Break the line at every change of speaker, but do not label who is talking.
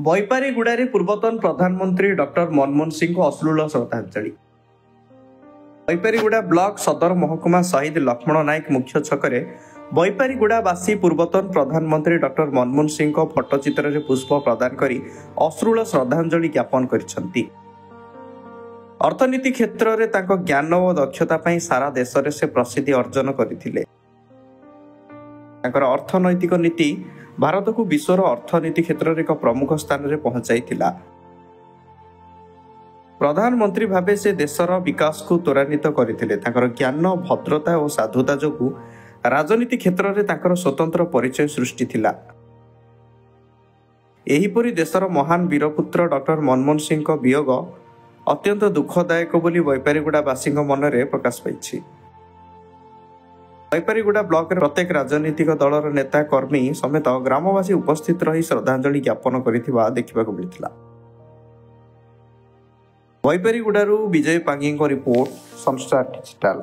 ବୈପାରିଗୁଡ଼ାରେ ପୂର୍ବତନ ପ୍ରଧାନମନ୍ତ୍ରୀ ଡକ୍ଟର ମନମୋହନ ସିଂଙ୍କୁ ଅଶ୍ଳୀଳ ଶ୍ରଦ୍ଧାଞ୍ଜଳି। ବୈପାରିଗୁଡ଼ା ବ୍ଲକ ସଦର ମହକୁମା ଶହୀଦ ଲକ୍ଷ୍ମଣ ନାୟକ ମୁଖ୍ୟ ଛକରେ ବୈପାରିଗୁଡ଼ାବାସୀ ପୂର୍ବତନ ପ୍ରଧାନମନ୍ତ୍ରୀ ଡକ୍ଟର ମନମୋହନ ସିଂଙ୍କ ଫଟୋଚିତ୍ରରେ ପୁଷ୍ପ ପ୍ରଦାନ କରି ଅଶ୍ଳୀଳ ଶ୍ରଦ୍ଧାଞ୍ଜଳି ଜ୍ଞାପନ କରିଛନ୍ତି। ଅର୍ଥନୀତି କ୍ଷେତ୍ରରେ ତାଙ୍କ ଜ୍ଞାନ ଓ ଦକ୍ଷତା ପାଇଁ ସାରା ଦେଶରେ ସେ ପ୍ରସିଦ୍ଧି ଅର୍ଜନ କରିଥିଲେ। ତାଙ୍କର ଅର୍ଥନୈତିକ ନୀତି ଭାରତକୁ ବିଶ୍ୱର ଅର୍ଥନୀତି କ୍ଷେତ୍ରରେ ଏକ ପ୍ରମୁଖ ସ୍ଥାନରେ ପହଞ୍ଚାଇଥିଲା। ପ୍ରଧାନମନ୍ତ୍ରୀ ଭାବେ ସେ ଦେଶର ବିକାଶକୁ ତ୍ୱରାନ୍ୱିତ କରିଥିଲେ। ତାଙ୍କର ଜ୍ଞାନ, ଭଦ୍ରତା ଓ ସାଧୁତା ଯୋଗୁଁ ରାଜନୀତି କ୍ଷେତ୍ରରେ ତାଙ୍କର ସ୍ୱତନ୍ତ୍ର ପରିଚୟ ସୃଷ୍ଟି ଥିଲା। ଏହିପରି ଦେଶର ମହାନ ବୀରପୁତ୍ର ଡକ୍ଟର ମନମୋହନ ସିଂଙ୍କ ବିୟୋଗ ଅତ୍ୟନ୍ତ ଦୁଃଖଦାୟକ ବୋଲି ବୈପାରିଗୁଡ଼ାବାସୀଙ୍କ ମନରେ ପ୍ରକାଶ ପାଇଛି। ବୈପାରିଗୁଡ଼ା ବ୍ଲକରେ ପ୍ରତ୍ୟେକ ରାଜନୈତିକ ଦଳର ନେତା କର୍ମୀ ସମେତ ଗ୍ରାମବାସୀ ଉପସ୍ଥିତ ରହି ଶ୍ରଦ୍ଧାଞ୍ଜଳି ଜ୍ଞାପନ କରିଥିବା ଦେଖିବାକୁ ମିଳିଥିଲା। ବୈପାରିଗୁଡ଼ାରୁ ବିଜୟ ପାଙ୍ଗିଙ୍କ ରିପୋର୍ଟ, ସନଷ୍ଟାର ଡିଜିଟାଲ।